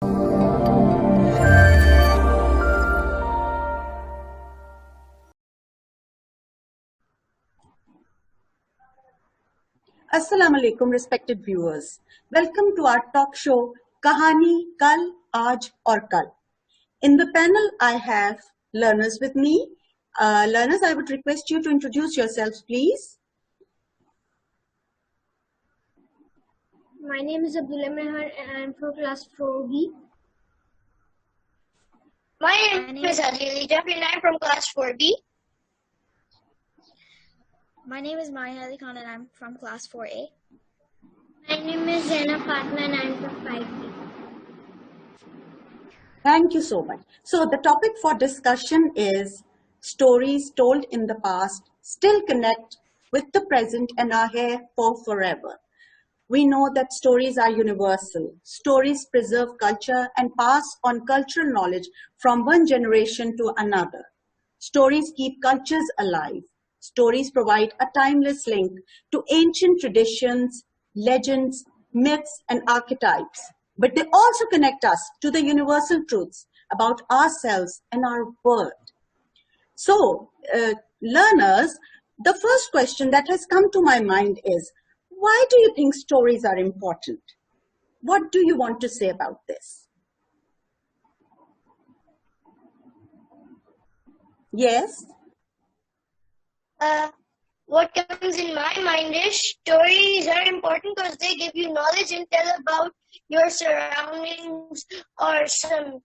Assalamu alaikum, respected viewers. Welcome to our talk show, Kahani, Kal, Aaj aur Kal. In the panel, I have learners with me. Learners, I would request you to introduce yourselves, please. My name is Abdullah and I'm from class 4B. My name is Hadi and I'm from class 4B. My name is Hadi and I'm from class 4A. My name is Zaina and I'm from 5B. Thank you so much. So the topic for discussion is stories told in the past still connect with the present and are here for forever. We know that stories are universal. Stories preserve culture and pass on cultural knowledge from one generation to another. Stories keep cultures alive. Stories provide a timeless link to ancient traditions, legends, myths, and archetypes. But they also connect us to the universal truths about ourselves and our world. So, learners, the first question that has come to my mind is, why do you think stories are important? What do you want to say about this? Yes? What comes in my mind is stories are important because they give you knowledge and tell about your surroundings or some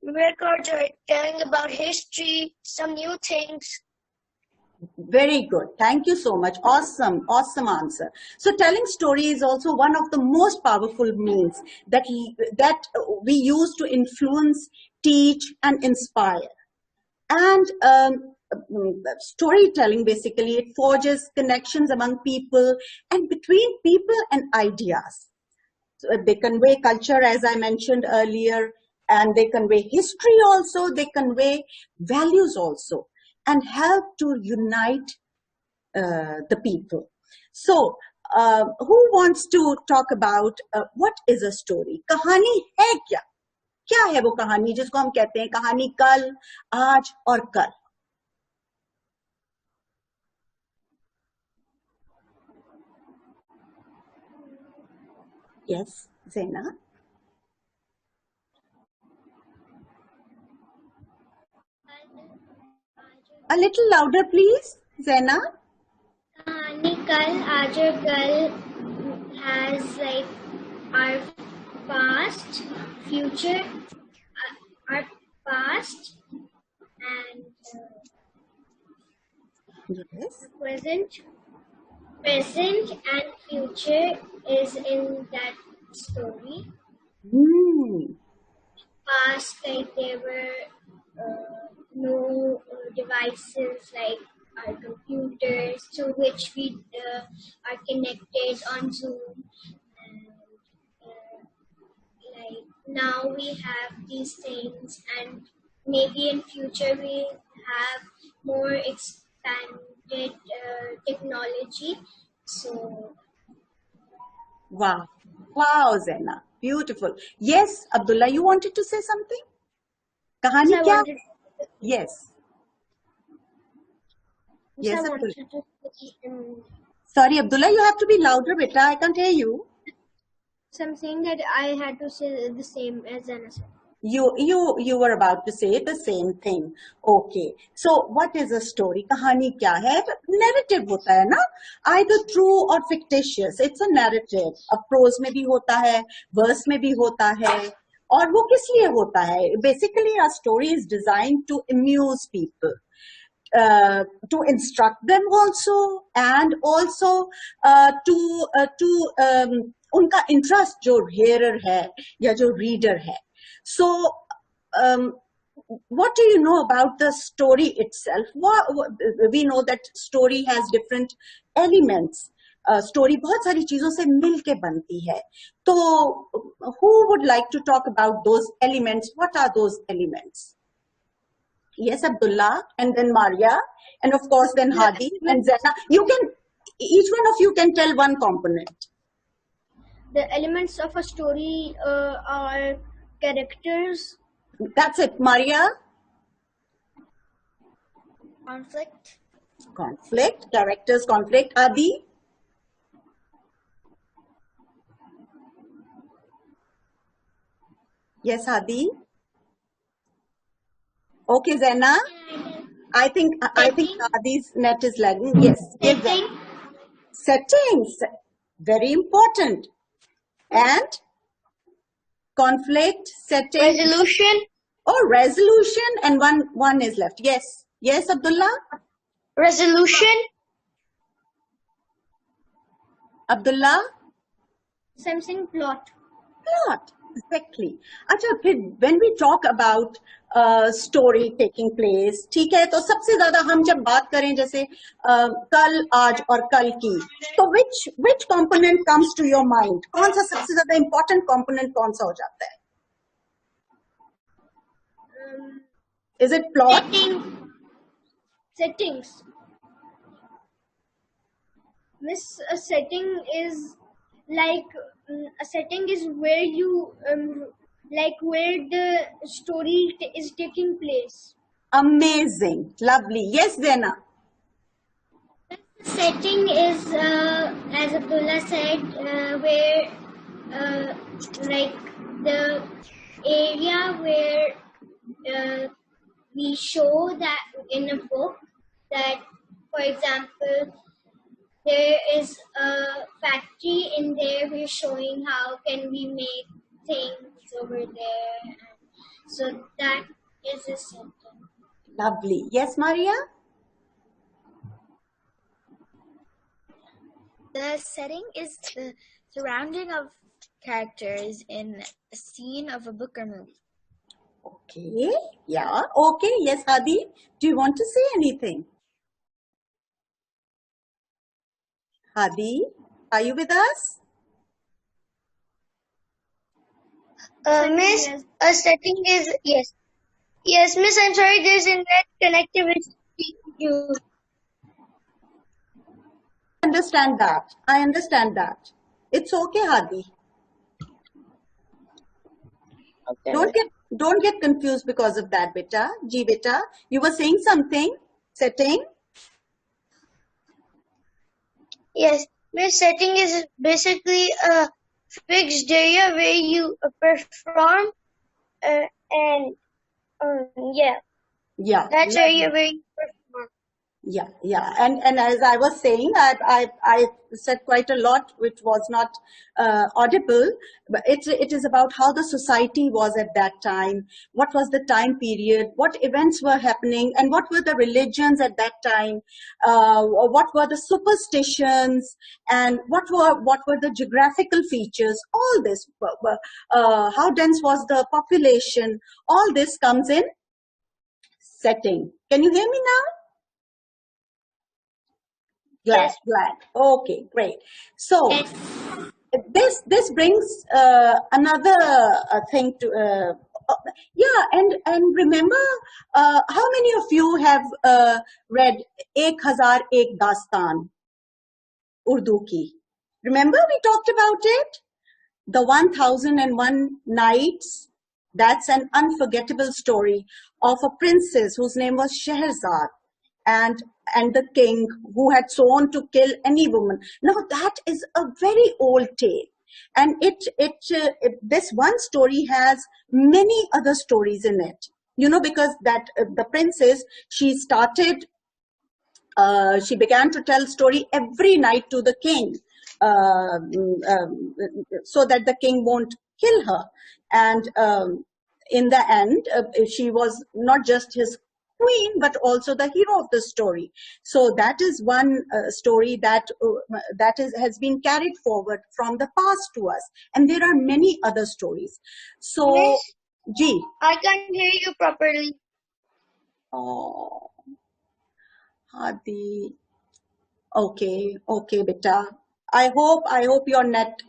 records or telling about history, some new things. Very good. Thank you so much. Awesome answer. So telling story is also one of the most powerful means that we use to influence, teach, and inspire. And storytelling, basically, it forges connections among people and between people and ideas. So they convey culture, as I mentioned earlier, and they convey history also, they convey values also, and help to unite the people. So, who wants to talk about what is a story? Kahani hai kya? क्या है वो कहानी जिसको हम कहते हैं कहानी कल, आज और कल? Yes, Zaina. A little louder, please, Zaina. Kahani Kal, Aaj aur Kal has like our past, future, our past and Yes. present and future is in that story. Past, like there were no devices like our computers to which we are connected on Zoom. And like now we have these things, and maybe in future we have more expanded technology. So Wow, Zaina, beautiful. Yes, Abdullah, you wanted to say something? Kahani kya? Yes. Yes, Abdullah. Sorry, Abdullah, you have to be louder, beta. I can't hear you. Something that I had to say the same as Zaina said. You were about to say the same thing. Okay. So what is a story? कहानी क्या है? Narrative होता है ना? Either true or fictitious. It's a narrative. अब prose में भी होता है, verse में भी होता है. और वो किस लिए होता है? Basically, a story is designed to amuse people. To instruct them also, and also to उनका interest जो hearer है या जो reader है. So, what do you know about the story itself? We know that story has different elements. Story बहुत सारी चीजों से मिल के बनती है. तो, who would like to talk about those elements? What are those elements? Yes, Abdullah, and then Maria, and of course then Hadi and Zaina. Each one of you can tell one component. the elements of a story are characters. That's it. Maria? Conflict. Conflict. Characters, conflict. Hadi? Yes, Hadi? Okay, Zaina? I think Hadi's net is lagging. Yes. Give them. Settings. Very important. And conflict, setting. Resolution. Oh, resolution, and one is left. Yes. Yes, Abdullah? Resolution. Abdullah? Something plot. Plot. Exactly. Acha, when we talk about story taking place, ठीक है, तो सबसे ज़्यादा हम जब बात करें जैसे कल, आज और कल की, तो which component comes to your mind? कौन सा सबसे ज़्यादा important component कौन सा हो जाता है? Is it plot? Settings. Miss, a setting is like a setting is where you like where the story is taking place. Amazing. Lovely. Yes, Zaina. Setting is, as Abdullah said, where like the area where we show that in a book that, for example, there is a factory in there. We're showing how can we make things over there. So that is a setting. Lovely. Yes, Maria? The setting is the surrounding of characters in a scene of a book or movie. Okay. Yeah. Okay. Yes, Hadi. Do you want to say anything? Hadi, are you with us? Miss, a setting is, yes. Yes, Miss, I'm sorry, there's a net connectivity issue. I understand that. It's okay, Hadi. Okay. Don't get confused because of that, beta. Ji beta, you were saying something? Setting? Yes, Miss, setting is basically a fixed area where you perform and Yeah. that's area where you perform. Yeah. And as I was saying, I said quite a lot which was not audible, but it is about how the society was at that time, what was the time period, what events were happening, and what were the religions at that time, what were the superstitions, and what were the geographical features. All this, how dense was the population. All this comes in setting. Can you hear me now? Glad. Okay, great. So this brings another thing to and remember, how many of you have read Ek Hazar Ek Dastan, Urdu ki? Remember we talked about it? The 1001 Nights. That's an unforgettable story of a princess whose name was Scheherazade, and the king who had sworn to kill any woman. Now that is a very old tale, and this one story has many other stories in it. You know, because that the princess, she began to tell story every night to the king, so that the king won't kill her. And in the end, she was not just his queen, but also the hero of the story. So that is one story that has been carried forward from the past to us, and there are many other stories. So, Miss, Ji. I can't hear you properly. Oh, Hadi. Okay, beta. I hope your net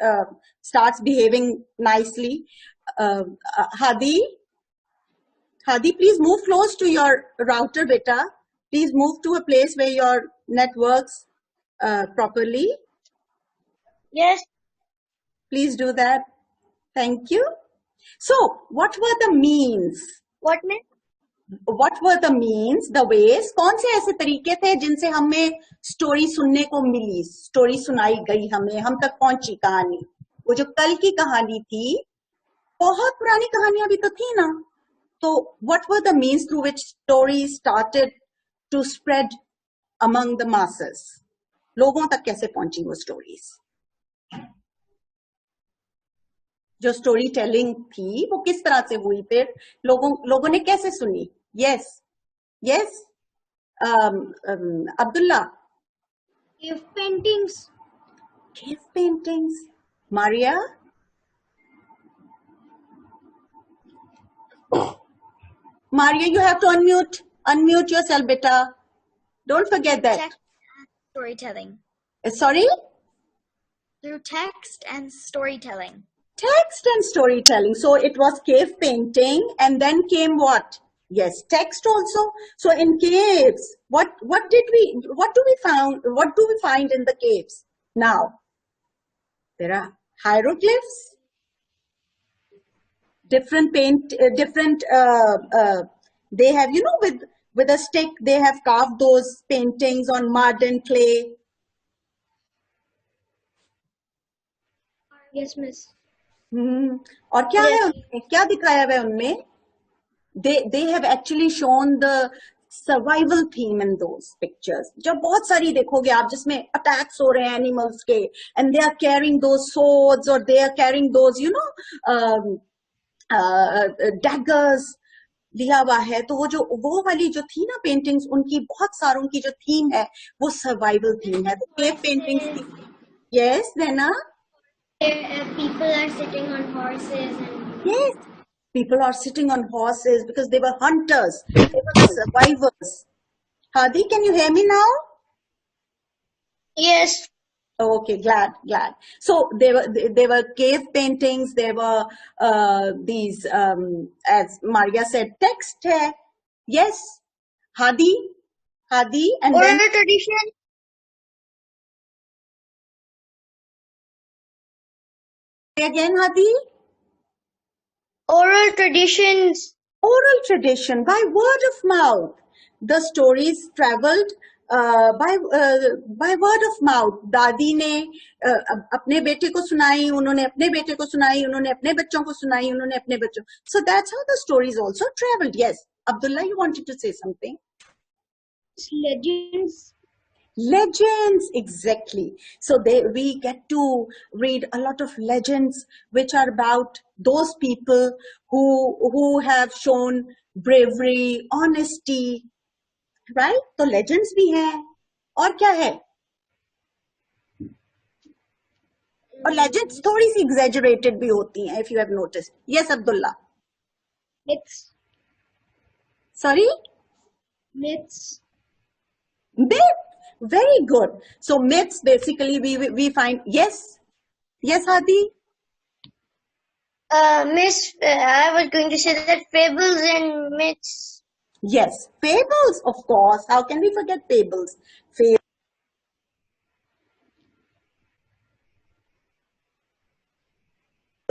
starts behaving nicely. Hadi, please move close to your router, beta. Please move to a place where your net works properly. Yes. Please do that. Thank you. So, what were the means? What meant? What were the means, the ways? कौन से ऐसे तरीके थे जिनसे हमें story सुनने को मिली, story सुनाई गई हमें, हम तक पहुंची कहानी? वो जो कल की कहानी थी, बहुत पुरानी कहानियां भी तो थी ना. तो what were the means through which stories started to spread among the masses? लोगों तक कैसे पहुंची वो स्टोरीज? जो स्टोरी टेलिंग थी वो किस तरह से हुई, फिर लोगों ने कैसे सुनी? Yes. Abdullah. Cave paintings. Cave paintings. Maria. Maria, you have to unmute yourself, beta. Don't forget that. Text and storytelling. Sorry? Through text and storytelling. Text and storytelling. So it was cave painting, and then came what? Yes, text also. So in caves, what do we find in the caves? Now, there are hieroglyphs, different they have, with a stick, they have carved those paintings on mud and clay. Yes, miss. और क्या है उनमें, क्या दिखाया हुआ है उनमें? They have actually shown the survival theme in those pictures. जब बहुत सारी देखोगे आप जिसमें attacks हो रहे हैं animals के, and they are carrying those swords, or they are carrying those, daggers लिया हुआ है. तो वो वाली जो थी ना पेंटिंग्स, उनकी बहुत सारों की जो थीम है वो सर्वाइवल थीम है. तो cave paintings थी. Yes, Zaina? People are sitting on horses. Yes, people are sitting on horses because they were hunters. They were survivors. Hadi, can you hear me now? Yes. Okay, glad. So there were cave paintings. There were these, as Maria said, text hai. Yes, Hadi, and Oral then tradition. again, Hadi. Oral traditions. Oral tradition, by word of mouth. The stories traveled by word of mouth. दादी ने अपने बेटे को सुनाई, उन्होंने अपने बेटे को सुनाई, उन्होंने अपने बच्चों को सुनाई, उन्होंने अपने बच्चों. So that's how the stories also traveled. Yes, Abdullah, you wanted to say something? Legends, exactly. So we get to read a lot of legends which are about those people who have shown bravery, honesty, right? So legends भी हैं. और क्या है? और legends थोड़ी सी exaggerated भी होती हैं, if you have noticed. Yes, Abdullah. Myths. Sorry? Myths. Very good. So myths, basically we find. Yes, Hadi. Miss, I was going to say that fables and myths. Yes, fables, of course. How can we forget fables?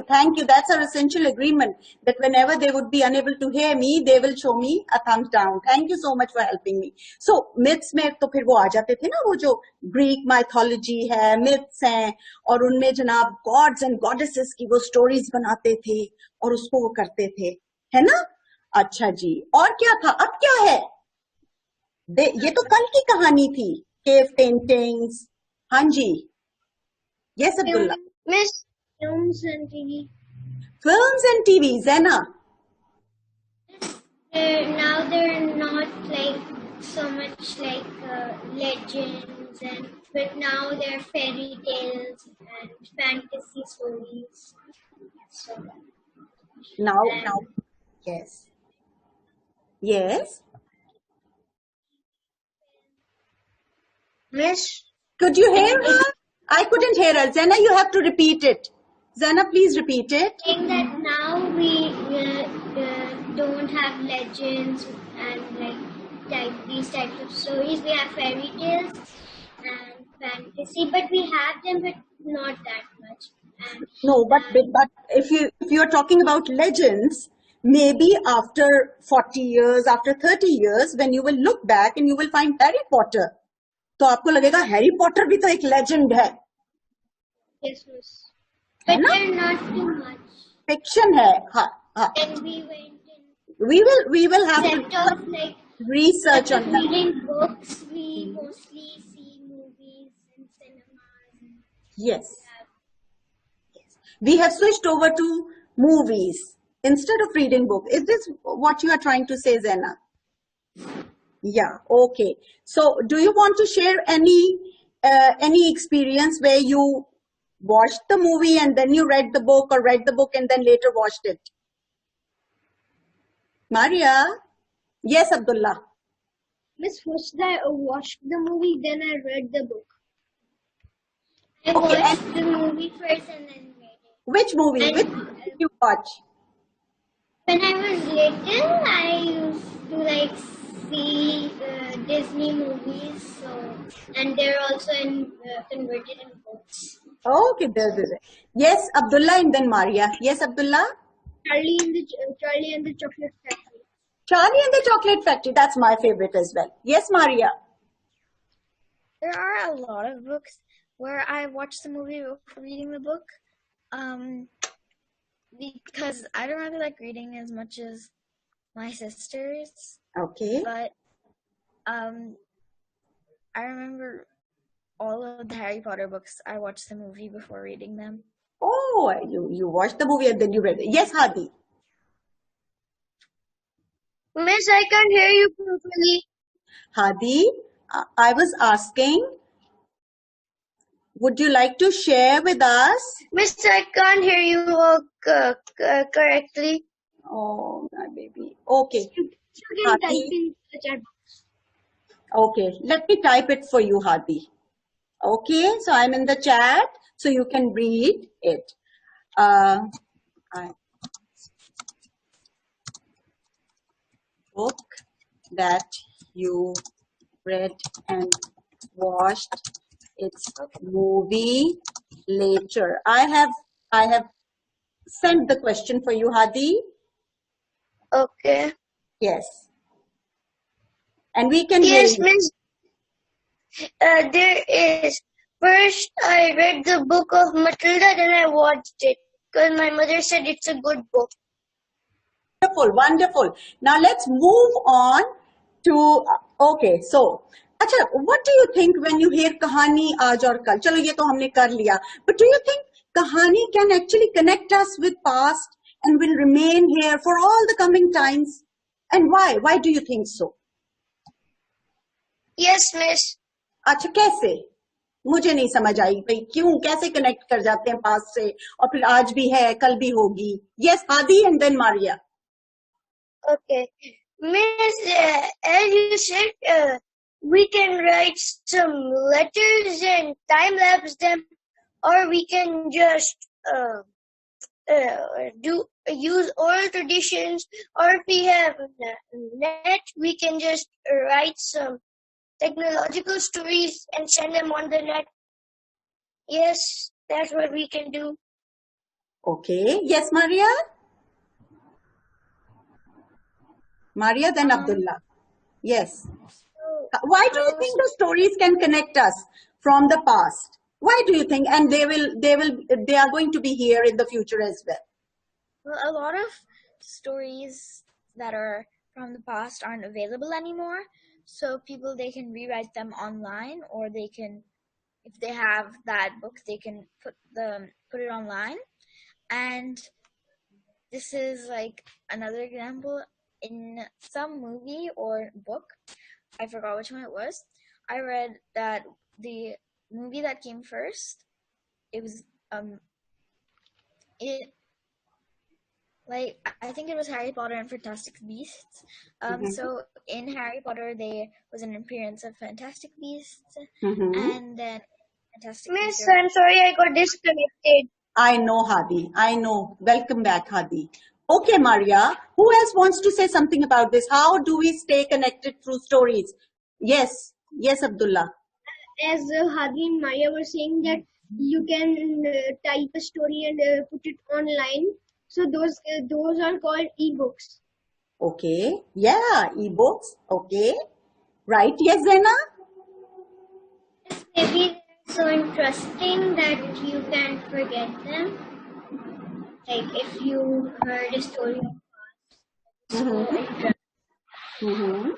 Thank you. That's our essential agreement, that whenever they would be unable to hear me, they will show me a thumbs down. Thank you so much for helping me. So myths में तो फिर वो आ जाते थे ना, वो जो Greek mythology है, myths हैं, और उनमें जनाब gods and goddesses की वो stories बनाते थे और उसको वो करते थे, है ना? अच्छा जी, और क्या था? अब क्या है? ये तो कल की कहानी थी. Cave paintings. हाँ जी. Yes, Abdullah. Miss, Films and TV. Films and TV, Zaina. Now they're not like so much like legends, but now they're fairy tales and fantasy stories. So Now, yes. Miss. Could you hear her? I couldn't hear her. Zaina, you have to repeat it. Zaina, please repeat it. Saying that now we don't have legends and these types of stories. We have fairy tales and fantasy, but we have them, but not that much. No, but if you are talking about legends, maybe after 40 years, after 30 years, when you will look back and you will find Harry Potter, तो आपको लगेगा Harry Potter भी तो एक legend है. Yes, miss. है But ना? they're not too much. Fiction है. हाँ, हाँ. And we went in. We will have Except to of like research instead on of that. reading books, we mostly see movies in cinemas. Yes. We have switched over to movies instead of reading book. Is this what you are trying to say, Zaina? Yeah. Okay. So, do you want to share any experience where you watched the movie and then you read the book, or read the book and then later watched it? Maria? Yes, Abdullah. Miss, first I watched the movie, then I read the book. I Okay, watched the movie first and then read it. Which movie? And- Which movie did you watch? When I was little, I used to like see Disney movies, and they're also converted in books. Okay, there. Yes, Abdullah and then Maria. Yes, Abdullah? Charlie and the Chocolate Factory. Charlie and the Chocolate Factory. That's my favorite as well. Yes, Maria. There are a lot of books where I watched the movie before reading the book. Because I don't really like reading as much as my sisters. Okay. But I remember all of the Harry Potter books. I watched the movie before reading them. Oh, you watched the movie and then you read it. Yes, Hadi. Miss, I can't hear you properly. Hadi, I was asking, would you like to share with us? Miss, I can't hear you correctly. Oh, my baby. Okay. You can type Hadi. in the chat box. Okay, let me type it for you, Hadi. Okay, so I'm in the chat, so you can read it. Book that you read and watched its movie later. I have sent the question for you, Hadi. Okay. Yes. And we can hear Yes, you. Miss. There is. First, I read the book of Matilda, then I watched it because my mother said it's a good book. Wonderful, wonderful. Now let's move on to, okay, so, अच्छा, what do you think when you hear कहानी आज और कल? चलो ये तो हमने कर लिया. But do you think कहानी can actually connect us with past and will remain here for all the coming times? And why? Why do you think so? Yes, Miss. अच्छा, कैसे? मुझे नहीं समझ आई भाई, क्यों, कैसे कनेक्ट कर जाते हैं पास्ट से और फिर आज भी है, कल भी होगी. Yes, Hadi and then Maria. Okay. Miss, as you said, we can write some letters and time-lapse them, or we can just use oral traditions, or if we have net, we can just write some technological stories and send them on the net. Yes, that's what we can do. Okay. Yes, Maria? Maria, then Abdullah. Yes. Why do you think the stories can connect us from the past? Why do you think? And they are going to be here in the future as well. Well, a lot of stories that are from the past aren't available anymore. So people, they can rewrite them online, or they can, if they have that book, they can put it online. And this is like another example. In some movie or book, I forgot which one it was, I read that the movie that came first, it was I think it was Harry Potter and Fantastic Beasts. So in Harry Potter, there was an appearance of Fantastic Beasts, and then Fantastic Beasts. Miss, I'm sorry I got disconnected. I know, Hadi. I know. Welcome back, Hadi. Okay, Maria. Who else wants to say something about this? How do we stay connected through stories? Yes. Yes, Abdullah. As Hadi and Maria were saying that you can type a story and put it online. So those are called ebooks. Okay. Yeah, ebooks. Okay. Right. Yes, Zaina? Maybe they're so interesting that you can forget them. Like if you heard a story of Mm-hmm. Mm-hmm.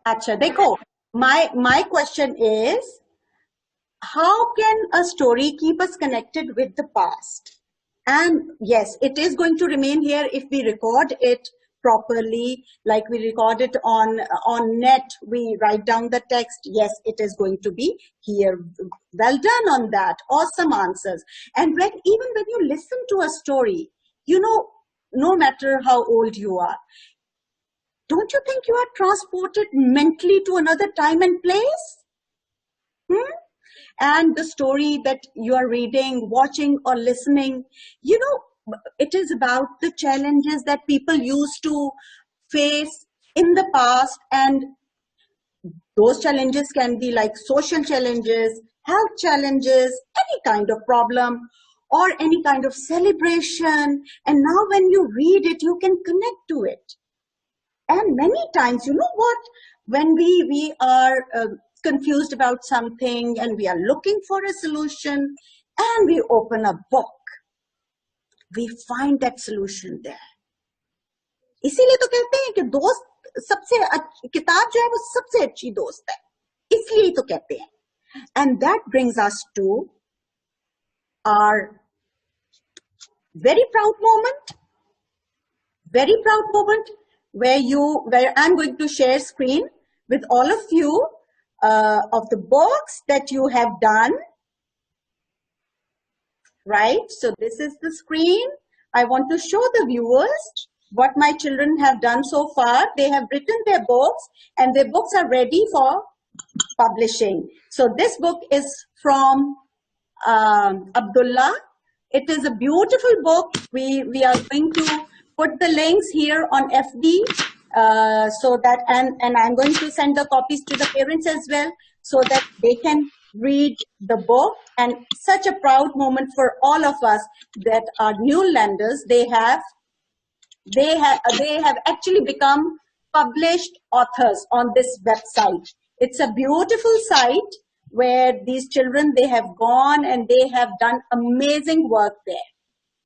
Acha, dekho, my question is, how can a story keep us connected with the past? And yes, it is going to remain here if we record it properly, like we record it on net, we write down the text. Yes, it is going to be here. Well done on that. Awesome answers. And even when you listen to a story, you know, no matter how old you are, don't you think you are transported mentally to another time and place? And the story that you are reading, watching, or listening, you know, it is about the challenges that people used to face in the past. And those challenges can be like social challenges, health challenges, any kind of problem, or any kind of celebration. And now when you read it, you can connect to it. And many times, you know what, when we are confused about something and we are looking for a solution and we open a book, we find that solution there. इसीलिए तो कहते हैं कि दोस्त सबसे किताब जो है वो सबसे अच्छी दोस्त है, इसलिए तो कहते हैं. And that brings us to our very proud moment where I'm going to share screen with all of you of the books that you have done. Right? So this is the screen. I want to show the viewers what my children have done so far. They have written their books and their books are ready for publishing. So this book is from Abdullah. It is a beautiful book. We are going to put the links here on FB so that, and I'm going to send the copies to the parents as well so that they can read the book. And such a proud moment for all of us that our Newlanders, they have actually become published authors on this website. It's a beautiful site where these children, they have gone and they have done amazing work there.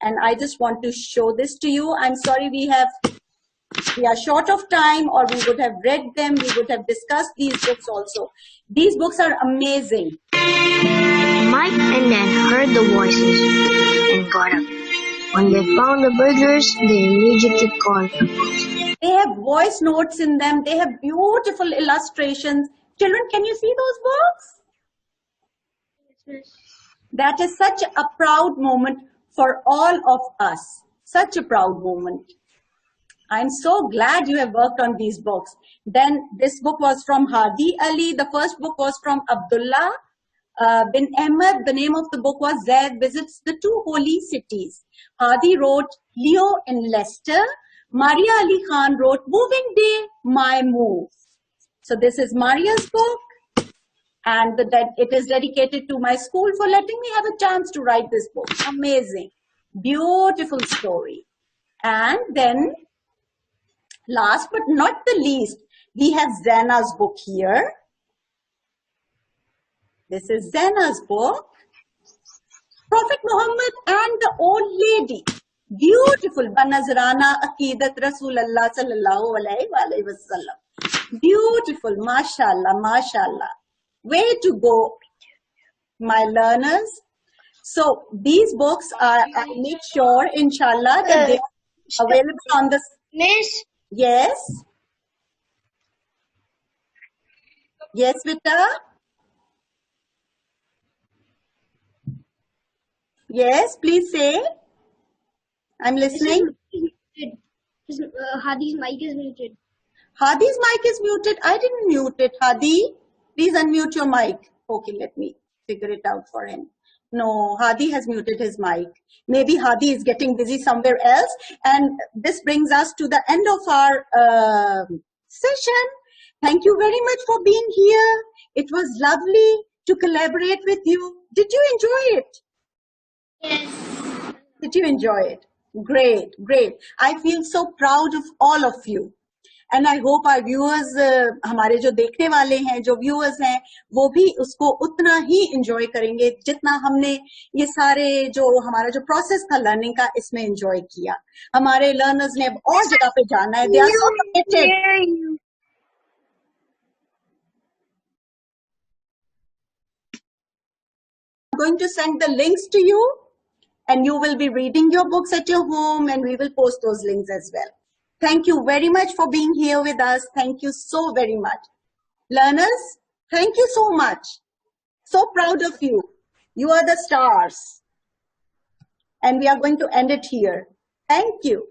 And I just want to show this to you. I'm sorry we are short of time, or we would have read them, we would have discussed these books also. These books are amazing. Mike and Nan heard the voices and got up. When they found the burglars, they immediately called the police. They have voice notes in them. They have beautiful illustrations. Children, can you see those books? Yes. That is such a proud moment for all of us. Such a proud moment. I'm so glad you have worked on these books. Then this book was from Hadi Ali. The first book was from Abdullah bin Ahmad. The name of the book was Zaid Visits the Two Holy Cities. Hadi wrote Leo in Leicester. Maria Ali Khan wrote Moving Day, My Move. So this is Maria's book. And it is dedicated to my school for letting me have a chance to write this book. Amazing. Beautiful story. And then, last but not the least, we have Zaina's book here. This is Zaina's book. Prophet Muhammad and the Old Lady. Beautiful. Banazrana Aqidat Rasulallah sallallahu alayhi wa sallam. Beautiful. Mashallah, mashallah. Way to go, my learners. So these books I make sure, inshallah, that they are available on the... Miss? Yes? Yes, Vita? Yes, please say. I'm listening. Hadi's mic is muted. Hadi's mic is muted. I didn't mute it. Hadi, please unmute your mic. Okay, let me figure it out for him. No, Hadi has muted his mic. Maybe Hadi is getting busy somewhere else. And this brings us to the end of our session. Thank you very much for being here. It was lovely to collaborate with you. Did you enjoy it? Yes. Did you enjoy it? Great, great. I feel so proud of all of you. And I hope our viewers, हमारे जो देखने वाले हैं, जो viewers हैं, वो भी उसको उतना ही enjoy करेंगे जितना हमने ये सारे जो हमारा जो process था learning का इसमें enjoy किया. हमारे learners ने अब और जगह पे जाना है. They are so committed. I'm going to send the links to you, and you will be reading your books at your home, and we will post those links as well. Thank you very much for being here with us. Thank you so very much. Learners, thank you so much. So proud of you. You are the stars. And we are going to end it here. Thank you.